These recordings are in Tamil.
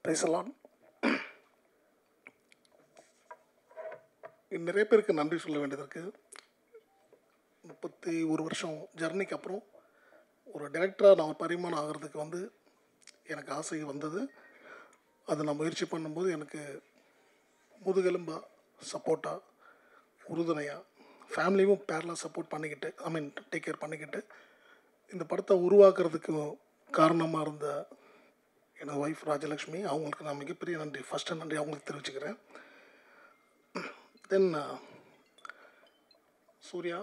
பேசலாம். நிறைய பேருக்கு நன்றி சொல்ல வேண்டியது இருக்குது. 31 வருஷம் ஜர்னிக்கு அப்புறம் ஒரு டைரக்டராக நான் பரிமாணம் ஆகிறதுக்கு எனக்கு ஆசை வந்தது. அதை நான் முயற்சி பண்ணும்போது எனக்கு முதுகெலும்பாக சப்போர்ட்டாக உறுதுணையாக ஃபேமிலியும் பேரலாக சப்போர்ட் பண்ணிக்கிட்டு டேக் கேர் பண்ணிக்கிட்டு இந்த படத்தை உருவாக்குறதுக்கு காரணமாக இருந்த எனது ஒய்ஃப் ராஜலக்ஷ்மி, அவங்களுக்கு நான் மிகப்பெரிய நன்றி, ஃபஸ்ட்டு நன்றி அவங்களுக்கு தெரிவிச்சுக்கிறேன். தென் சூர்யா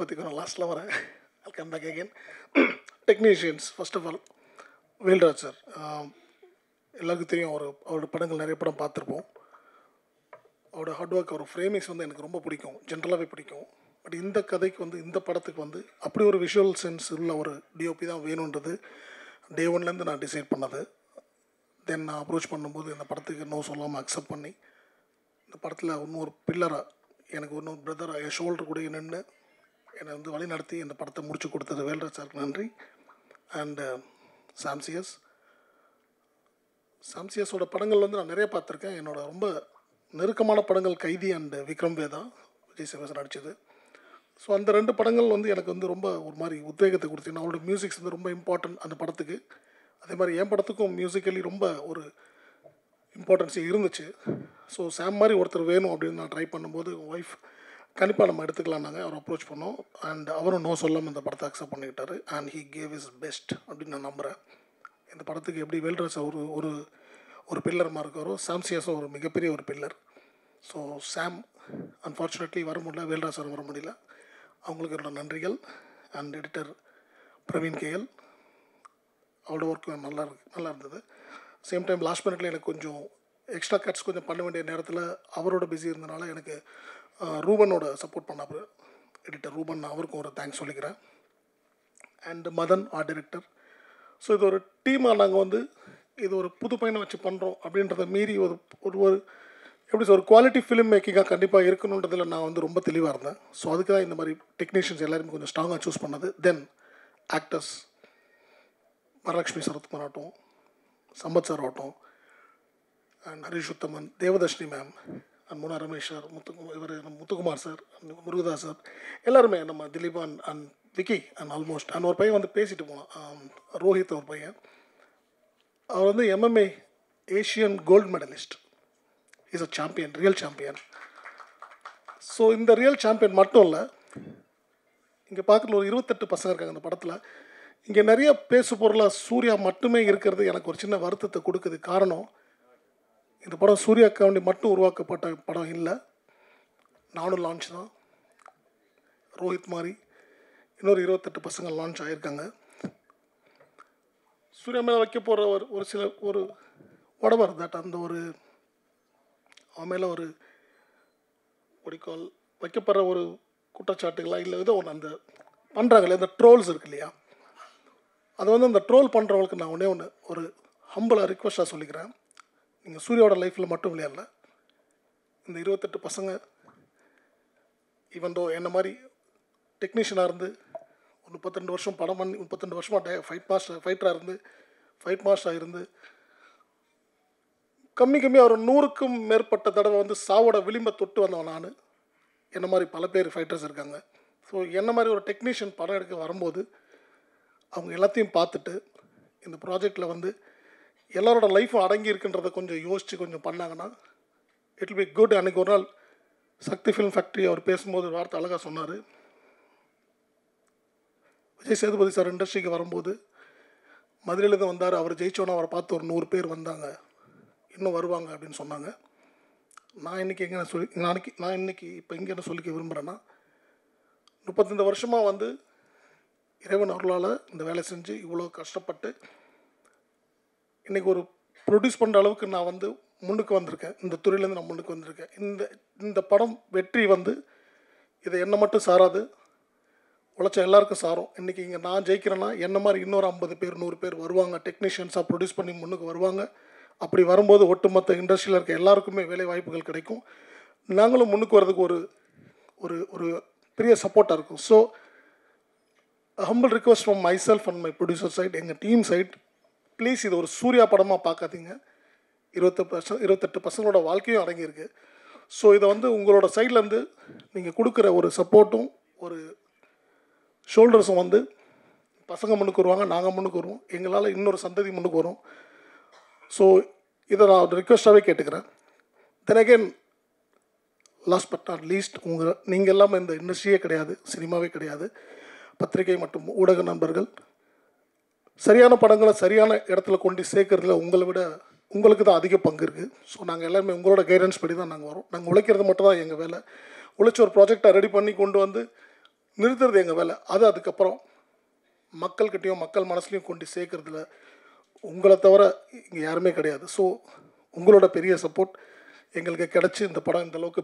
பற்றி நான் லாஸ்ட்டில் வரேன். I'll come back again. Technicians, first of all Velraj sir. எல்லாருக்கும் தெரியும், அவரோட படங்கள் நிறைய படம் பார்த்துருப்போம். அவரோட ஹார்ட் ஒர்க், அவர் ஃப்ரேமிங்ஸ் எனக்கு ரொம்ப பிடிக்கும், ஜென்ரலாகவே பிடிக்கும். பட் இந்த கதைக்கு இந்த படத்துக்கு அப்படி ஒரு விஷுவல் சென்ஸ் உள்ள ஒரு டிஓபி தான் வேணுன்றது டே ஒன்லேருந்து நான் டிசைட் பண்ணது. தென் நான் அப்ரோச் பண்ணும்போது இந்த படத்துக்கு நோ சொல்லாமல் அக்செப்ட் பண்ணி இந்த படத்தில் இன்னொரு பில்லராக, எனக்கு இன்னொரு பிரதராக என் ஷோல்டர் கூட நின்று என்னை வழி நடத்தி இந்த படத்தை முடிச்சு கொடுத்தது வேல்ராஜ் சாருக்கு நன்றி. அண்டு சாம்சியஸோட படங்கள் நான் நிறைய பார்த்துருக்கேன். என்னோட ரொம்ப நெருக்கமான படங்கள் கைதி அண்டு விக்ரம் வேதா, விஜய் சேவசன் நடித்தது. ஸோ அந்த 2 படங்கள் எனக்கு ரொம்ப ஒரு மாதிரி உத்வேகத்தை கொடுத்து, அவரோட மியூசிக்ஸ் ரொம்ப இம்பார்ட்டன்ட் அந்த படத்துக்கு. அதே மாதிரி என் படத்துக்கும் மியூசிக்கலி ரொம்ப ஒரு இம்பார்ட்டன்ஸ் இருந்துச்சு. ஸோ சாம் மாதிரி ஒருத்தர் வேணும் அப்படின்னு நான் ட்ரை பண்ணும்போது ஒய்ஃப் கண்டிப்பாக நம்ம எடுத்துக்கலாம்னாங்க. அவர் அப்ரோச் பண்ணோம். அண்ட் அவரும் நோ சொல்லாமல் இந்த படத்தை அக்செப்ட் பண்ணிக்கிட்டாரு. And he gave is best அப்படின்னு நான் நம்புகிறேன். இந்த படத்துக்கு எப்படி வேல்ராஜ் ஒரு ஒரு பில்லர் மாதிரி இருக்காரோ, சாம்சியஸும் ஒரு மிகப்பெரிய ஒரு பில்லர். ஸோ சாம் அன்ஃபார்ச்சுனேட்லி வர முடியல, வேல்ராஜ் சார் வர முடியல. அவங்களுக்கு என்னோட நன்றிகள். அண்ட் எடிட்டர் பிரவீன் கேஎல், அவரோட ஒர்க்கு நல்லா இருந்தது. சேம் டைம் லாஸ்ட் மினிட்ல எனக்கு கொஞ்சம் எக்ஸ்ட்ரா கட்ஸ் கொஞ்சம் பண்ண வேண்டிய நேரத்தில் அவரோட பிஸி இருந்தனால எனக்கு ரூபனோட சப்போர்ட் பண்ணார், எடிட்டர் ரூபன், அவருக்கும் ஒரு தேங்க்ஸ் சொல்லிக்கிறேன். And Madan art director. So இது ஒரு டீமாக நாங்கள் இது ஒரு புது பையனை வச்சு பண்ணுறோம் அப்படின்றத மீறி ஒரு எப்படி ஒரு குவாலிட்டி ஃபிலிம் மேக்கிங்காக கண்டிப்பாக இருக்கணுன்றதில் நான் ரொம்ப தெளிவாக இருந்தேன். ஸோ அதுக்கு தான் இந்த மாதிரி டெக்னீஷியன்ஸ் எல்லாருமே கொஞ்சம் ஸ்ட்ராங்காக சூஸ் பண்ணது. தென் ஆக்டர்ஸ், வரலட்சுமி சரத்குமார் ஆகட்டும், சம்பத் சார் ஆகட்டும், and Harish Uthaman, Devadarshini ma'am, and Muna Ramesh sir, Muthukumar sir, Murugadoss sir, எல்லாருமே, நம்ம Dileepan and Vicky and almost. And ஒரு பையன் பேசிட்டு போனான், ரோஹித் ஒரு பையன். அவர் MMA Asian gold medalist. Is a champion, real champion. So இந்த ரியல் சாம்பியன் மட்டும் இல்லை, இங்கே பார்க்குற ஒரு 28 பசங்க இருக்காங்க இந்த படத்தில். இங்கே நிறைய பேசு பொருளாக சூர்யா மட்டுமே இருக்கிறது எனக்கு ஒரு சின்ன வருத்தத்தை கொடுக்குது. காரணம், இந்த படம் சூர்யாக்காண்டி மட்டும் உருவாக்கப்பட்ட படம் இல்லை. நானும் லான்ச் தான், ரோஹித் மாதிரி இன்னொரு 28 பசங்க லான்ச் ஆகியிருக்காங்க. சூர்யா மேலே வைக்க போகிற ஒரு சில whatever தட், அந்த அவன் மேலே ஒடிக்கால் வைக்கப்படுற குற்றச்சாட்டுகளா இல்லை ஏதோ ஒன்று அந்த பண்ணுறாங்களே, இந்த ட்ரோல்ஸ் இருக்கு இல்லையா, அது அந்த ட்ரோல் பண்ணுறவங்களுக்கு நான் ஒரு ஹம்பிளாக ரிக்வெஸ்ட்டாக சொல்லிக்கிறேன். நீங்கள் சூர்யாவோட லைஃப்பில் மட்டும் விளையாடல, இந்த 28 பசங்க ஈவன் தோ என்ன மாதிரி டெக்னீஷியனாக இருந்து ஒரு 32 வருஷம் படம் பண்ணி 32 வருஷமாக ஃபைட் மாஸ்டராக இருந்து கம்மியாக ஒரு 100க்கும் மேற்பட்ட தடவை சாவோட விளிம்பை தொட்டு வந்தவன் நான். என்ன மாதிரி பல பேர் ஃபைட்டர்ஸ் இருக்காங்க. ஸோ என்ன மாதிரி ஒரு டெக்னீஷியன் படம் எடுக்க வரும்போது அவங்க எல்லாத்தையும் பார்த்துட்டு இந்த ப்ராஜெக்டில் எல்லாரோட லைஃப்பும் அடங்கி இருக்குன்றதை கொஞ்சம் யோசித்து கொஞ்சம் பண்ணாங்கன்னா இட் வில் பி குட். அன்றைக்கி ஒரு நாள் சக்தி ஃபிலிம் ஃபேக்ட்ரி அவர் பேசும்போது ஒரு வார்த்தை அழகாக சொன்னார். விஜய் சேதுபதி சார் இண்டஸ்ட்ரிக்கு வரும்போது மதுரையிலேருந்து வந்தார், அவர் ஜெயிச்சோன்னா அவரை பார்த்து ஒரு 100 பேர் வந்தாங்க, இன்னும் வருவாங்க அப்படின்னு சொன்னாங்க. நான் இன்றைக்கி இப்போ இங்கே என்ன சொல்லிக்க விரும்புகிறேன்னா, 35 வருஷமாக இறைவன் அருளால் இந்த வேலை செஞ்சு இவ்வளோ கஷ்டப்பட்டு இன்றைக்கி ஒரு ப்ரொடியூஸ் பண்ணுற அளவுக்கு நான் முன்னுக்கு வந்திருக்கேன். இந்த துறையிலேருந்து நான் முன்னுக்கு வந்திருக்கேன். இந்த படம் வெற்றி இதை என்ன மட்டும் சாராது, உழைச்ச எல்லாருக்கும் சாரும். இன்றைக்கி இங்கே நான் ஜெயிக்கிறேன்னா என்ன மாதிரி இன்னொரு 50 பேர் 100 பேர் வருவாங்க, டெக்னீஷியன்ஸாக ப்ரொடியூஸ் பண்ணி முன்னுக்கு வருவாங்க. அப்படி வரும்போது ஒட்டுமொத்த இண்டஸ்ட்ரியில் இருக்க எல்லாருக்குமே வேலை வாய்ப்புகள் கிடைக்கும். நாங்களும் முன்னுக்கு வர்றதுக்கு ஒரு பெரிய சப்போர்ட்டாக இருக்கும். So humble request from myself and my producer side, எங்கள் டீம் சைட், ப்ளீஸ் இது ஒரு சூர்யா படமாக பார்க்காதீங்க. 28 பசங்களோட வாழ்க்கையும் அடங்கியிருக்கு. ஸோ இதை வந்து உங்களோட சைட்லேருந்து நீங்கள் கொடுக்குற ஒரு சப்போர்ட்டும் ஒரு ஷோல்டர்ஸும் வந்து பசங்க முன்னுக்கு வருவாங்க, நாங்கள் முன்னுக்கு வருவோம், எங்களால் இன்னொரு சந்ததி முன்னுக்கு வரும். ஸோ இதை நான் ரிக்வெஸ்ட்டாகவே கேட்டுக்கிறேன். Then again last but not least, நீங்கள் இல்லாமல் இந்த இண்டஸ்ட்ரியே கிடையாது, சினிமாவே கிடையாது. பத்திரிகை மற்றும் ஊடக நண்பர்கள் சரியான படங்களை சரியான இடத்துல கொண்டு சேர்க்கறதுல உங்களுக்கு தான் அதிக பங்கு இருக்குது. ஸோ நாங்கள் எல்லாருமே உங்களோட கைடன்ஸ் படி தான் நாங்கள் வரோம். நாங்கள் உழைக்கிறது மட்டும் தான் எங்கள் வேலை. உழைச்சி ஒரு ப்ராஜெக்டை ரெடி பண்ணி கொண்டு வந்து நிறுத்துறது எங்கள் வேலை. அதுக்கப்புறம் மக்கள்கிட்டையும் மக்கள் மனசுலையும் கொண்டு சேர்க்கறதுல உங்களை தவிர இங்கே யாருமே கிடையாது. ஸோ உங்களோட பெரிய சப்போர்ட் எங்களுக்கு கிடச்சி இந்த படம் இந்த அளவுக்கு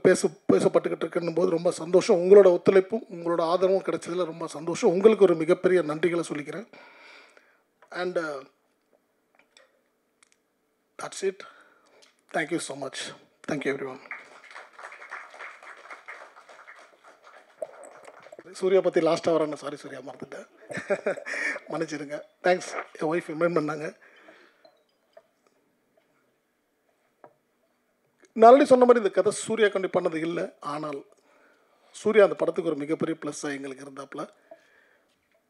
பேசப்பட்டுக்கிட்டு இருக்குன்னும் போது ரொம்ப சந்தோஷம். உங்களோட ஒத்துழைப்பும் உங்களோட ஆதரவும் கிடைச்சதில் ரொம்ப சந்தோஷம். உங்களுக்கு ஒரு மிகப்பெரிய நன்றிகளை சொல்லிக்கிறேன். And that's it. Thank you so much. Thank you everyone. Suriya பற்றி லாஸ்ட்டாக வரேன். சாரி சூர்யா, மறந்துட்டேன், மன்னிச்சிடுங்க. தேங்க்ஸ். என் ஒய்ஃப் இன்வைட் பண்ணாங்க. நான் ஆல்ரெடி சொன்ன மாதிரி இந்த கதை சூர்யா கண்டி பண்ணது இல்லை. ஆனால் சூர்யா அந்த படத்துக்கு ஒரு மிகப்பெரிய ப்ளஸ்ஸாக எங்களுக்கு இருந்தாப்புல.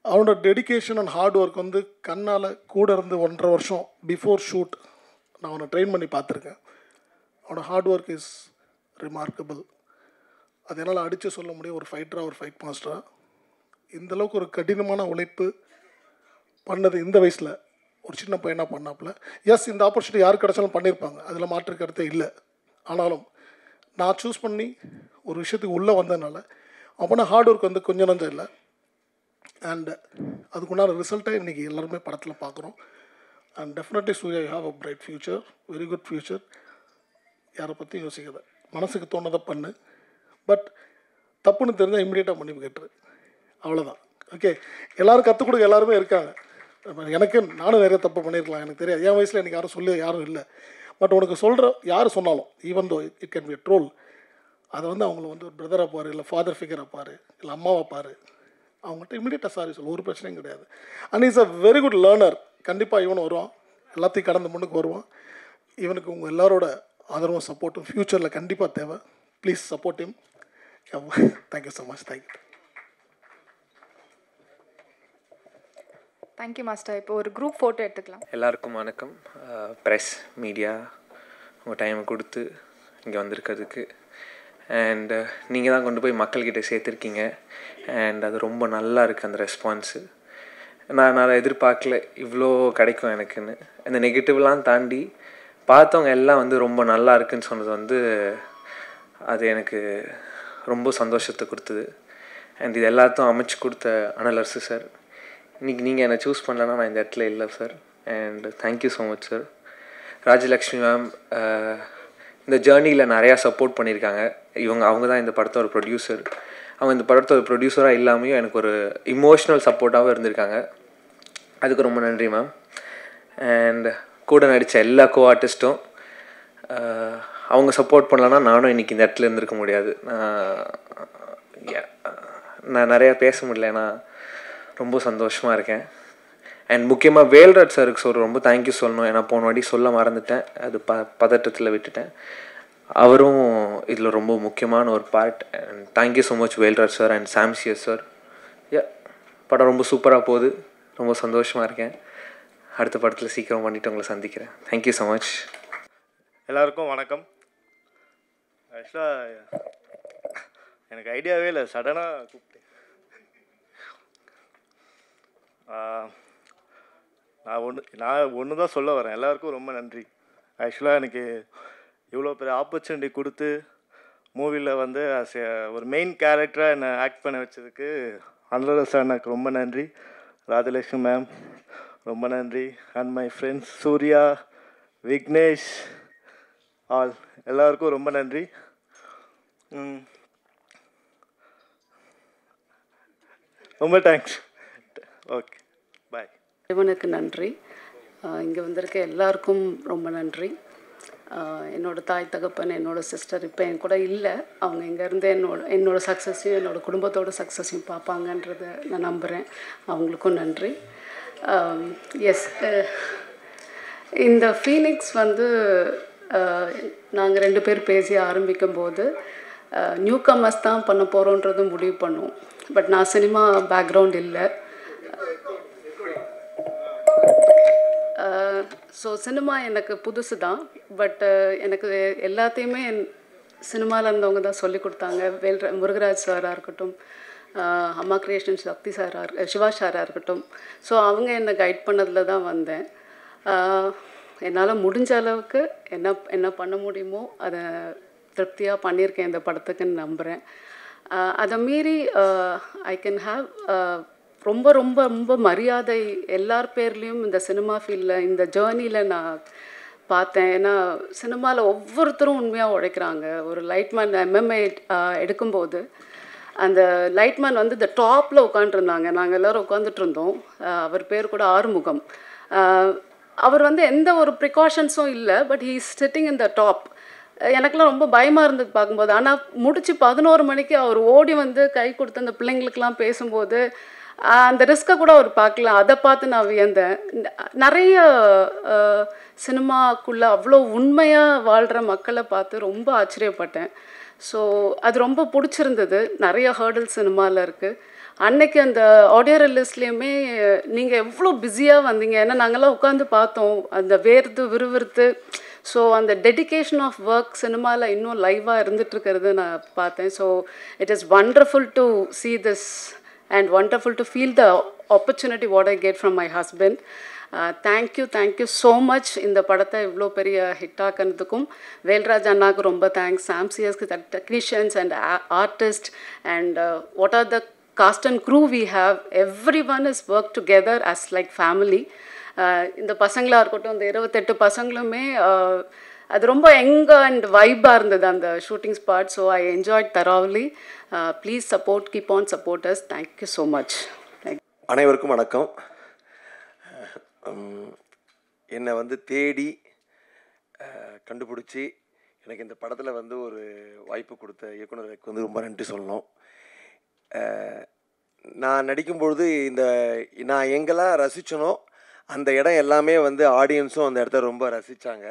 அவனோட டெடிக்கேஷன் அண்ட் ஹார்ட் ஒர்க் வந்து கண்ணால் கூட இருந்து 1.5 வருஷம் பிஃபோர் ஷூட் நான் அவனை ட்ரெயின் பண்ணி பார்த்துருக்கேன். அவனோட ஹார்ட் ஒர்க் இஸ் ரிமார்க்கபிள். அது என்னால் அடித்து சொல்ல முடியும். ஒரு ஃபைட்டராக, ஒரு ஃபைட் மாஸ்டராக இந்தளவுக்கு ஒரு கடினமான உழைப்பு பண்ணது இந்த வயசில் ஒரு சின்ன பையனாக பண்ணாப்புல. எஸ், இந்த ஆப்பர்ச்சுனிட்டி யாருக்கு கிடச்சாலும் பண்ணியிருப்பாங்க, அதில் மாற்று கருத்தே இல்லை. ஆனாலும் நான் சூஸ் பண்ணி ஒரு விஷயத்துக்கு உள்ளே வந்ததுனால அப்போனா ஹார்ட் ஒர்க் வந்து கொஞ்சம் நஞ்சம் இல்லை. அண்ட் அதுக்குண்டான ரிசல்ட்டை இன்றைக்கி எல்லாருமே படத்தில் பார்க்குறோம். And definitely Suriya, you have a bright future, very good future. யாரை பற்றியும் யோசிக்காத, மனசுக்கு தோணதை பண்ணு. பட் தப்புன்னு தெரிஞ்சால் இம்மிடியேட்டாக மன்னிப்பு கேட்டுரு, அவ்வளோதான். ஓகே, எல்லோரும் கற்றுக் கொடுக்க எல்லாருமே இருக்காங்க. எனக்கு நானும் நிறைய தப்பு பண்ணியிருக்கலாம், எனக்கு தெரியாது. என் வயசில் எனக்கு யாரும் இல்லை. பட் உனக்கு சொல்கிற யார் சொன்னாலும், even though it can be a troll, அதை வந்து அவங்கள வந்து ஒரு பிரதராக பாரு, இல்லை ஃபாதர் ஃபிகராக பாரு, இல்லை அம்மாவை பாரு, அவங்கள்ட்ட இம்மிடியேட்டாக சாரி சொல்லு, ஒரு பிரச்சனையும் கிடையாது. And is a very good learner. கண்டிப்பாக இவனும் வருவான், எல்லாத்தையும் கடந்து முன்னுக்கு வருவான். இவனுக்கு உங்கள் எல்லாரோட ஆதரவும் சப்போர்ட்டும் ஃப்யூச்சரில் கண்டிப்பாக தேவை. Please support him. Thank you so much. Thank you. Thank you master. இப்போ ஒரு குரூப் ஃபோட்டோ எடுத்துக்கலாம். எல்லாருக்கும் வணக்கம். ப்ரெஸ் மீடியா உங்கள் டைமை கொடுத்து இங்கே வந்திருக்கிறதுக்கு. அண்ட் நீங்கள் தான் கொண்டு போய் மக்கள்கிட்ட சேர்த்துருக்கீங்க. அண்ட் அது ரொம்ப நல்லா இருக்குது அந்த ரெஸ்பான்ஸு. நான் எதிர்பார்க்கல இவ்வளோ கிடைக்கும் எனக்குன்னு. அந்த நெகட்டிவ்லாம் தாண்டி பார்த்தவங்க எல்லாம் வந்து ரொம்ப நல்லா இருக்குன்னு சொன்னது வந்து அது எனக்கு ரொம்ப சந்தோஷத்தை கொடுத்தது. அண்ட் இது எல்லாத்தையும் அமைச்சு கொடுத்த அனலரசு சார், இன்றைக்கி நீங்கள் என்னை சூஸ் பண்ணலன்னா நான் இந்த இடத்துல இல்லை sir. And thank you so much sir. Rajalakshmi ma'am இந்த ஜேர்னியில் நிறையா சப்போர்ட் பண்ணியிருக்காங்க. அவங்க தான் இந்த படத்தோட ப்ரொடியூசர். அவங்க இந்த படத்தோட ப்ரொடியூசராக இல்லாமையும் எனக்கு ஒரு இமோஷ்னல் சப்போர்ட்டாகவும் இருந்திருக்காங்க. அதுக்கு ரொம்ப நன்றி மேம். அண்ட் கூட நடித்த எல்லா ஆர்டிஸ்ட்டும் அவங்க சப்போர்ட் பண்ணலன்னா நானும் இன்றைக்கி இந்த இடத்துல இருந்திருக்க முடியாது. நான் நிறையா பேச முடியல, நான் ரொம்ப சந்தோஷமாக இருக்கேன். அண்ட் முக்கியமாக வேல்ராஜ் சாருக்கு ரொம்ப தேங்க்யூ சொல்லணும். ஏன்னா போன வாட்டி சொல்ல மறந்துட்டேன், அது பதட்டத்தில் விட்டுட்டேன். அவரும் இதில் ரொம்ப முக்கியமான ஒரு part. And thank you so much Velraj sir and சாம்சியஸ் sir. படம் ரொம்ப சூப்பராக போகுது, ரொம்ப சந்தோஷமாக இருக்கேன். அடுத்த படத்தில் சீக்கிரம் பண்ணிவிட்டு உங்களை சந்திக்கிறேன். Thank you so much. எல்லாருக்கும் வணக்கம். ஆக்சுவலாக எனக்கு ஐடியாவே இல்லை, சடனாக கூப்பிட்டேன். நான் ஒன்று தான் சொல்ல வரேன். எல்லாருக்கும் ரொம்ப நன்றி. ஆக்சுவலாக எனக்கு இவ்வளோ பெரிய ஆப்பர்ச்சுனிட்டி கொடுத்து மூவியில் வந்து ஒரு மெயின் கேரக்டராக என்னை ஆக்ட் பண்ண வச்சதுக்கு அனலரசு அண்ணாக்கு ரொம்ப நன்றி. ராஜலக்ஷ்மி மேம் ரொம்ப நன்றி. And my friends Suriya, Vignesh, all எல்லாருக்கும் ரொம்ப நன்றி. ரொம்ப தேங்க்ஸ். ஓகே, பாய். இவனுக்கு நன்றி. இங்கே வந்திருக்க எல்லாருக்கும் ரொம்ப நன்றி. என்னோடய தாய் தகப்பன், என்னோடய சிஸ்டர் இப்போ என் கூட இல்லை. அவங்க இங்கேருந்து என்னோடய சக்ஸஸையும் என்னோடய குடும்பத்தோட சக்ஸஸையும் பார்ப்பாங்கன்றதை நான் நம்புகிறேன். அவங்களுக்கும் நன்றி. எஸ், இந்த ஃபீனிக்ஸ் வந்து நாங்கள் 2 பேர் பேசி ஆரம்பிக்கும்போது நியூ கமர்ஸ் தான் பண்ண போகிறோன்றது முடிவு பண்ணுவோம். பட் நான் சினிமா பேக்ரவுண்ட் இல்லை. ஸோ சினிமா எனக்கு புதுசு தான். பட் எனக்கு எல்லாத்தையுமே சினிமாவில் இருந்தவங்க தான் சொல்லி கொடுத்தாங்க. முருகராஜ் சாராக இருக்கட்டும், அம்மா கிரியேஷன் சக்தி சாராக சிவா சாராக இருக்கட்டும். ஸோ அவங்க என்னை கைட் பண்ணதில் தான் வந்தேன். என்னால் முடிஞ்ச அளவுக்கு என்ன பண்ண முடியுமோ அதை திருப்தியாக பண்ணியிருக்கேன் இந்த படத்துக்குன்னு நம்புகிறேன். அதை மீறி ஐ கேன் ஹாவ் ரொம்ப ரொம்ப ரொம்ப மரியாதை எல்லார் பேர்லேயும் இந்த சினிமா ஃபீல்டில் இந்த ஜேர்னியில் நான் பார்த்தேன். ஏன்னா சினிமாவில் ஒவ்வொருத்தரும் உண்மையாக உழைக்கிறாங்க. ஒரு லைட்மேன் எம்எம்ஏ எடுக்கும்போது அந்த லைட்மேன் வந்து இந்த டாப்பில் உட்காந்துருந்தாங்க. நாங்கள் எல்லோரும் உட்காந்துட்டு இருந்தோம். அவர் பேர் கூட ஆறுமுகம். அவர் வந்து எந்த ஒரு ப்ரிகாஷன்ஸும் இல்லை. But he is sitting in the top. எனக்குலாம் ரொம்ப பயமாக இருந்தது பார்க்கும்போது. ஆனால் முடிச்சு 11 மணிக்கு அவர் ஓடி வந்து கை கொடுத்து அந்த பிள்ளைங்களுக்கெல்லாம் பேசும்போது அந்த ரிஸ்க்கை கூட அவர் பார்க்கல. அதை பார்த்து நான் வியந்தேன். நிறைய சினிமாக்குள்ளே அவ்வளோ உண்மையாக வாழ்கிற மக்களை பார்த்து ரொம்ப ஆச்சரியப்பட்டேன். ஸோ அது ரொம்ப பிடிச்சிருந்தது. நிறைய ஹேர்டில் சினிமாவில் இருக்குது. அன்னைக்கு அந்த ஆடியோ ரிலீஸ்லேயுமே நீங்கள் எவ்வளோ பிஸியாக வந்தீங்க. ஏன்னா நாங்கள்லாம் உட்காந்து பார்த்தோம் அந்த வேர்த்து விறுவிறுத்து. ஸோ அந்த டெடிகேஷன் ஆஃப் ஒர்க் சினிமாவில் இன்னும் லைவாக இருந்துகிட்ருக்கிறது நான் பார்த்தேன். So it is wonderful to see this and wonderful to feel the opportunity what I get from my husband. Thank you so much. இந்த படத்தை இவ்வளோ பெரிய ஹிட் ஆக்கிறதுக்கும் வேல்ராஜ் அண்ணாவுக்கு ரொம்ப தேங்க்ஸ். சாம்சியஸ்க்கு technicians and artist and what are the cast and crew we have. Everyone is worked together as like family. இந்த பசங்களாக இருக்கட்டும், இந்த 28 பசங்களுமே அது ரொம்ப யங் அண்ட் வைப்பாக இருந்தது அந்த shooting spot. So I enjoyed thoroughly. Please support, keep on support us. Thank you so much. அனைவருக்கும் வணக்கம். என்னை வந்து தேடி கண்டுபிடிச்சி எனக்கு இந்த படத்தில் வந்து ஒரு வாய்ப்பு கொடுத்த இயக்குனருக்கு வந்து ரொம்ப நன்றி சொல்லணும். நான் நடிக்கும்பொழுது நான் எங்கெல்லாம் ரசித்தனோ அந்த இடம் எல்லாமே வந்து ஆடியன்ஸும் அந்த இடத்த ரொம்ப ரசித்தாங்க.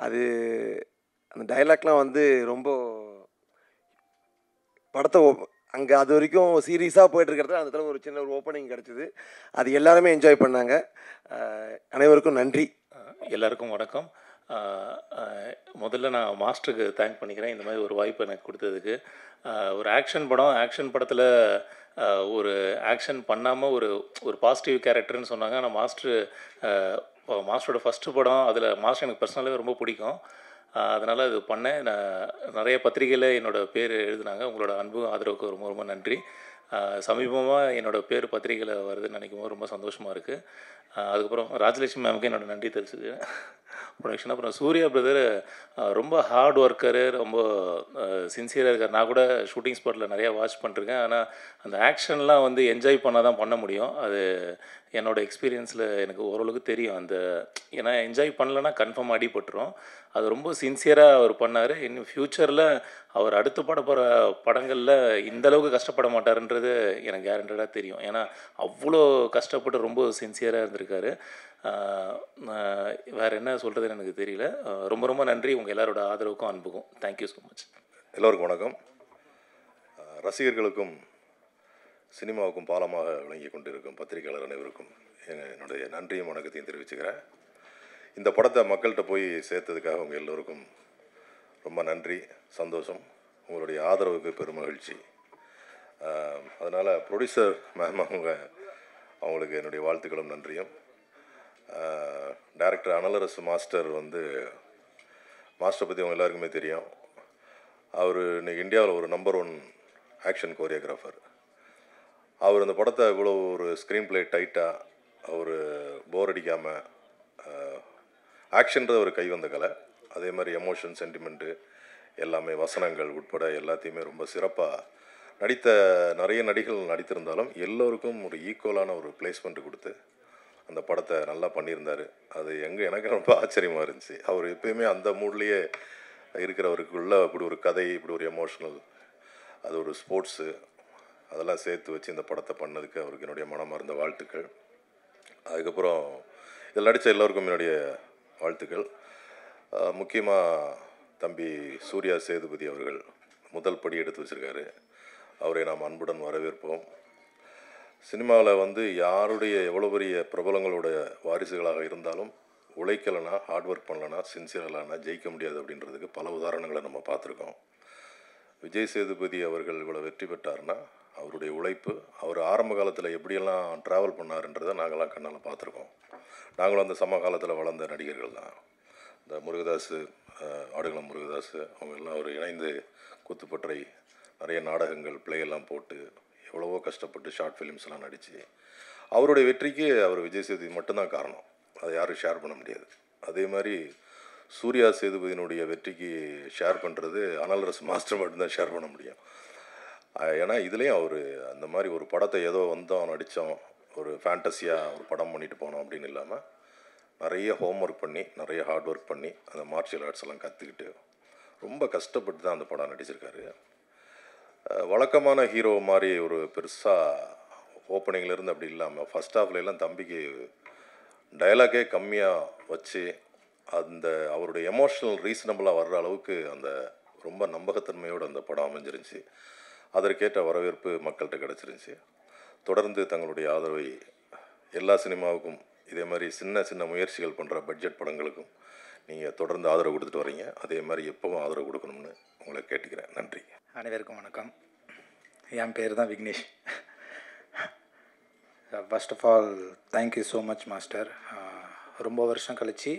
அந்த டைலாக்லாம் வந்து ரொம்ப படத்தை அங்கே அது வரைக்கும் சீரியஸாக போய்ட்டுருக்கிறது அந்த இடத்துல ஒரு சின்ன ஒரு ஓப்பனிங் கிடச்சிது. அது எல்லாருமே என்ஜாய் பண்ணாங்க. அனைவருக்கும் நன்றி. எல்லாருக்கும் வணக்கம். முதல்ல நான் மாஸ்டருக்கு தேங்க் பண்ணிக்கிறேன் இந்த மாதிரி ஒரு வாய்ப்பு எனக்கு கொடுத்ததுக்கு. ஒரு ஆக்ஷன் படத்தில் ஒரு ஆக்ஷன் பண்ணாமல் ஒரு பாசிட்டிவ் கேரக்டர்னு சொன்னாங்க. ஆனால் மாஸ்டரோட ஃபஸ்ட்டு படம், அதில் மாஸ்டர் எனக்கு பர்சனலாகவே ரொம்ப பிடிக்கும். அதனால் அது பண்ணேன். நான் நிறைய பத்திரிகையில் என்னோடய பேர் எழுதினாங்க. உங்களோட அன்பு ஆதரவுக்கு ரொம்ப ரொம்ப நன்றி. சமீபமாக என்னோடய பேர் பத்திரிகையில் வருதுன்னு நினைக்கும் போது ரொம்ப சந்தோஷமாக இருக்குது. அதுக்கப்புறம் ராஜலட்சுமி மேமுக்கு என்னோடய நன்றி தெரிஞ்சுது ப்ரொடக்ஷன். அப்புறம் சூர்யா பிரதர் ரொம்ப ஹார்ட் ஒர்க்கரு, ரொம்ப சின்சியராக இருக்கார். நான் கூட ஷூட்டிங் ஸ்பாட்டில் நிறையா வாட்ச் பண்ணிருக்கேன். ஆனால் அந்த ஆக்ஷன்லாம் வந்து என்ஜாய் பண்ணால் தான் பண்ண முடியும். அது என்னோடய எக்ஸ்பீரியன்ஸில் எனக்கு ஓரளவுக்கு தெரியும். ஏன்னா என்ஜாய் பண்ணலன்னா கன்ஃபார்ம் அடிபட்டுரும். அது ரொம்ப சின்சியராக அவர் பண்ணார். இன்னும் ஃப்யூச்சரில் அவர் அடுத்து போகிற படங்களில் இந்தளவுக்கு கஷ்டப்பட மாட்டாருன்றது எனக்கு கேரண்டடாக தெரியும். ஏன்னா அவ்வளோ கஷ்டப்பட்டு ரொம்ப சின்சியராக இருந்திருக்காரு. வேறு என்ன சொல்கிறதுன்னு எனக்கு தெரியல. ரொம்ப ரொம்ப நன்றி உங்கள் எல்லாரோட ஆதரவுக்கும் அன்புக்கும். Thank you so much. எல்லோருக்கும் வணக்கம். ரசிகர்களுக்கும் சினிமாவுக்கும் பாலமாக விளங்கி கொண்டிருக்கும் பத்திரிகையாளர் அனைவருக்கும் என்னுடைய நன்றியும் வணக்கத்தையும் தெரிவிச்சுக்கிறேன். இந்த படத்தை மக்கள்கிட்ட போய் சேர்த்ததுக்காக உங்கள் எல்லோருக்கும் ரொம்ப நன்றி, சந்தோஷம். உங்களுடைய ஆதரவுக்கு பெருமகிழ்ச்சி. அதனால் ப்ரொடியூசர் மேம் அவங்களுக்கு என்னுடைய வாழ்த்துக்களும் நன்றியும். டைரக்டர் அனலரசு மாஸ்டர் மாஸ்டரை பற்றி அவங்க எல்லாருக்குமே தெரியும். அவர் இன்றைக்கி இந்தியாவில் ஒரு நம்பர் 1 ஆக்ஷன் கோரியோகிராஃபர். அவர் இந்த படத்தை இவ்வளோ ஒரு ஸ்க்ரீன் பிளே டைட்டாக அவர் போர் அடிக்காமல் ஆக்ஷன்றது ஒரு கைவந்த கலை. அதே மாதிரி எமோஷன், சென்டிமெண்ட்டு எல்லாமே வசனங்கள் உட்பட எல்லாத்தையுமே ரொம்ப சிறப்பாக நிறைய நடிகர்கள் நடித்திருந்தாலும் எல்லோருக்கும் ஒரு ஈக்குவலான ஒரு பிளேஸ்மெண்ட் கொடுத்து அந்த படத்தை நல்லா பண்ணியிருந்தார். அது எனக்கு ரொம்ப ஆச்சரியமாக இருந்துச்சு. அவர் எப்பயுமே அந்த மூட்லேயே இருக்கிறவருக்குள்ள இப்படி ஒரு கதை, இப்படி ஒரு எமோஷ்னல், அது ஒரு ஸ்போர்ட்ஸு அதெல்லாம் சேர்த்து வச்சு இந்த படத்தை பண்ணதுக்கு அவருக்கு என்னுடைய மனமார்ந்த வாழ்த்துக்கள். அதுக்கப்புறம் இதில் நடித்த எல்லோருக்கும் என்னுடைய வாழ்த்துக்கள். முக்கியமாக தம்பி சூர்யா சேதுபதி அவர்கள் முதல் படி எடுத்து வச்சுருக்காரு. அவரை நாம் அன்புடன் வரவேற்போம். சினிமாவில் வந்து யாருடைய எவ்வளோ பெரிய பிரபலங்களோட வாரிசுகளாக இருந்தாலும் உழைக்கலைன்னா, ஹார்ட் ஒர்க் பண்ணலைன்னா, சின்சியரானா ஜெயிக்க முடியாது அப்படின்றதுக்கு பல உதாரணங்களை நம்ம பார்த்துருக்கோம். விஜய் சேதுபதி அவர்கள் இவ்வளோ வெற்றி பெற்றார்னா அவருடைய உழைப்பு, அவர் ஆரம்ப காலத்தில் எப்படியெல்லாம் ட்ராவல் பண்ணாருன்றதை நாங்கள்லாம் கண்ணால் பார்த்துருக்கோம். நாங்களும் அந்த சமகாலத்தில் வளர்ந்த நடிகர்கள் தான். இந்த முருகதாஸ், ஆடுகளம் முருகதாஸ் அவங்க எல்லாம் அவர் இணைந்து குத்துப்பற்றை நிறைய நாடகங்கள் பிளேயெல்லாம் போட்டு எவ்வளவோ கஷ்டப்பட்டு ஷார்ட் ஃபிலிம்ஸ்லாம் நடித்து அவருடைய வெற்றிக்கு அவர் விஜய் சேதுபதி மட்டும்தான் காரணம். அதை யாரும் ஷேர் பண்ண முடியாது. அதே மாதிரி சூர்யா சேதுபதியினுடைய வெற்றிக்கு ஷேர் பண்ணுறது அனல்ரஸ் மாஸ்டர் மட்டும்தான் ஷேர் பண்ண முடியும். ஏன்னா இதுலேயும் அவர் அந்த மாதிரி ஒரு படத்தை ஏதோ வந்தோம் நடித்தோம், ஒரு ஃபேண்டஸியாக ஒரு படம் பண்ணிட்டு போனோம் அப்படின்னு இல்லாமல் நிறைய ஹோம் ஒர்க் பண்ணி, நிறைய ஹார்ட் ஒர்க் பண்ணி, அந்த மார்ஷியல் ஆர்ட்ஸ் எல்லாம் கற்றுக்கிட்டு ரொம்ப கஷ்டப்பட்டு தான் அந்த படம் நடிச்சிருக்காரு. வழக்கமான ஹீரோ மாதிரி ஒரு பெருசாக ஓப்பனிங்லேருந்து அப்படி இல்லாமல் ஃபஸ்ட் ஹாஃப்லாம் தம்பிக்கு டயலாகே கம்மியாக வச்சு அந்த அவருடைய எமோஷ்னல் ரீசனபிளாக வர்ற அளவுக்கு அந்த ரொம்ப நம்பகத்தன்மையோடு அந்த படம் அமைஞ்சிருந்துச்சு. அதற்கேற்ற வரவேற்பு மக்கள்கிட்ட கிடச்சிருந்துச்சி. தொடர்ந்து தங்களுடைய ஆதரவை எல்லா சினிமாவுக்கும் இதே மாதிரி சின்ன சின்ன முயற்சிகள் பண்ணுற பட்ஜெட் படங்களுக்கும் நீங்கள் தொடர்ந்து ஆதரவு கொடுத்துட்டு வரீங்க. அதே மாதிரி எப்பவும் ஆதரவு கொடுக்கணும்னு உங்களை கேட்டுக்கிறேன். நன்றி. அனைவருக்கும் வணக்கம். என் பேர் தான் Vignesh. First of all thank you so much master. ரொம்ப வருஷம் கழித்து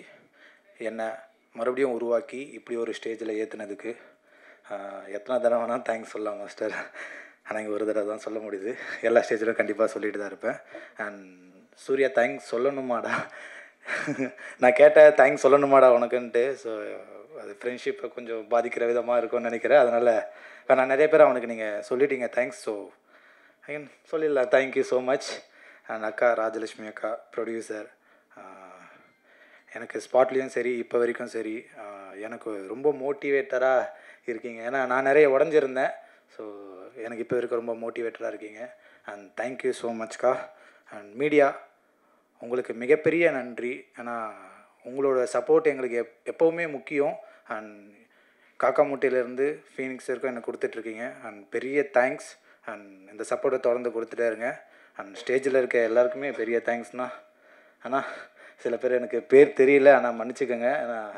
என்னை மறுபடியும் உருவாக்கி இப்படி ஒரு ஸ்டேஜில் ஏற்றுனதுக்கு எத்தனை தடவை வேணால் தேங்க்ஸ் சொல்லலாம் மாஸ்டர். ஆனால் இங்கே ஒரு தடவை தான் சொல்ல முடியுது. எல்லா ஸ்டேஜிலும் கண்டிப்பாக சொல்லிட்டு தான் இருப்பேன். அண்ட் சூர்யா தேங்க்ஸ் சொல்லணுமாடா, நான் கேட்டேன் தேங்க்ஸ் சொல்லணுமாடா உனக்குன்ட்டு. ஸோ அது ஃப்ரெண்ட்ஷிப்பை கொஞ்சம் பாதிக்கிற விதமாக இருக்கும்னு நினைக்கிறேன். அதனால் நான் நிறைய பேர் அவனுக்கு நீங்கள் சொல்லிட்டீங்க தேங்க்ஸ். ஸோ அகைன் சொல்லிடலாம் தேங்க்யூ ஸோ மச். அண்ட் அக்கா ராஜலட்சுமி அக்கா ப்ரொடியூசர், எனக்கு ஸ்பாட்லேயும் சரி இப்போ வரைக்கும் சரி எனக்கு ரொம்ப மோட்டிவேட்டராக இருக்கீங்க. ஏன்னா நான் நிறைய உடஞ்சிருந்தேன். ஸோ எனக்கு இப்போ வரைக்கும் ரொம்ப மோட்டிவேட்டராக இருக்கீங்க. அண்ட் தேங்க்யூ ஸோ மச்க்கா. அண்ட் மீடியா உங்களுக்கு மிகப்பெரிய நன்றி. ஏன்னா உங்களோட சப்போர்ட் எங்களுக்கு எப்போவுமே முக்கியம். அண்ட் காக்கா மூட்டையிலேருந்து ஃபீனிக்ஸ் வரைக்கும் எனக்கு கொடுத்துட்ருக்கீங்க. அண்ட் பெரிய தேங்க்ஸ். அண்ட் இந்த சப்போர்ட்டை தொடர்ந்து கொடுத்துட்டே இருங்க. அண்ட் ஸ்டேஜில் இருக்க எல்லாருக்குமே பெரிய தேங்க்ஸ்ண்ணா. ஆனால் சில பேர் எனக்கு பேர் தெரியல, ஆனால் மன்னிச்சுக்கோங்க. ஆனால்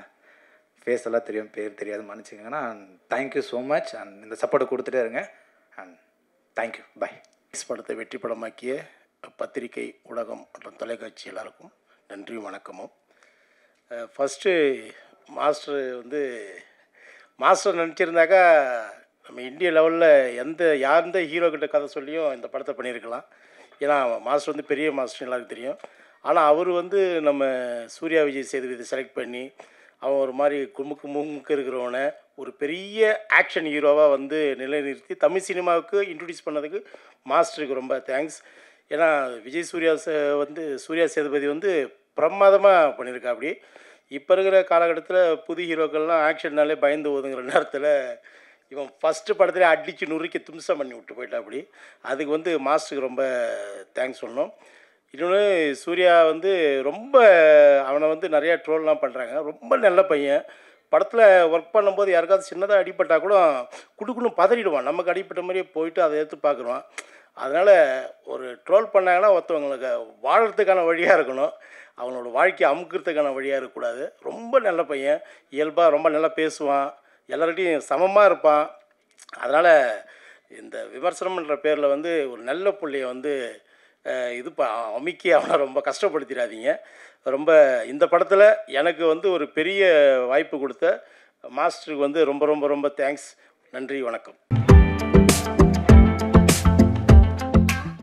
ஃபேஸ் எல்லாம் தெரியும், பேர் தெரியாது, மன்னிச்சுக்கோங்கண்ணா. And thank you so much. And இந்த சப்போர்ட்டை கொடுத்துட்டே இருங்க. And thank you, bye. படத்தை வெற்றி படமாக்கிய பத்திரிகை, ஊடகம் மற்றும் தொலைக்காட்சி எல்லாருக்கும் நன்றியும் வணக்கமும். ஃபஸ்ட்டு மாஸ்டர் நினச்சிருந்தாக்கா நம்ம இந்திய லெவலில் எந்த ஹீரோக்கிட்ட கதை சொல்லியும் இந்த படத்தை பண்ணியிருக்கலாம். ஏன்னா மாஸ்டர் பெரிய மாஸ்டர் எல்லாருக்கும் தெரியும். ஆனால் அவர் நம்ம சூர்யா விஜய் சேதுபதி செலக்ட் பண்ணி அவன் ஒரு மாதிரி முமுக்கு இருக்கிறவனை ஒரு பெரிய ஆக்ஷன் ஹீரோவாக நிலைநிறுத்தி தமிழ் சினிமாவுக்கு இன்ட்ரடியூஸ் பண்ணதுக்கு மாஸ்டருக்கு ரொம்ப தேங்க்ஸ். ஏன்னா விஜய் சூர்யா சேதுபதி பிரமாதமாக பண்ணியிருக்கா. அப்படி இப்போ இருக்கிற காலகட்டத்தில் புது ஹீரோக்கள்லாம் ஆக்ஷன்னாலே பயந்து ஓதுங்கிற நேரத்தில் இவன் ஃபஸ்ட்டு படத்துலேயே அடித்து நுறுக்கி தும்சம் பண்ணி விட்டு போயிட்டா. அப்படி அதுக்கு மாஸ்டருக்கு ரொம்ப தேங்க்ஸ் சொல்லணும். இன்னொன்று சூர்யா ரொம்ப அவனை நிறையா ட்ரோல்லாம் பண்ணுறாங்க. ரொம்ப நல்ல பையன். படத்தில் ஒர்க் பண்ணும்போது யாருக்காவது சின்னதாக அடிப்பட்டால் கூட குடுக்குன்னு பதறிடுவான். நமக்கு அடிப்பட்ட மாதிரியே போயிட்டு அதை எடுத்து பார்க்குறான். அதனால் ஒரு ட்ரோல் பண்ணாங்கன்னா ஒருத்தவங்களுக்கு வாழறதுக்கான வழியாக இருக்கணும், அவனோட வாழ்க்கையை அமுக்கிறதுக்கான வழியாக இருக்கக்கூடாது. ரொம்ப நல்ல பையன். இயல்பாக ரொம்ப நல்லா பேசுவான், எல்லார்கிட்டையும் சமமாக இருப்பான். அதனால் இந்த விமர்சனம்ன்ற பேரில் ஒரு நல்ல பிள்ளைய அமுக்கி அவனை ரொம்ப கஷ்டப்படுத்திடாதீங்க. ரொம்ப இந்த படத்தில் எனக்கு ஒரு பெரிய வாய்ப்பு கொடுத்த மாஸ்டருக்கு ரொம்ப ரொம்ப ரொம்ப தேங்க்ஸ். நன்றி, வணக்கம்.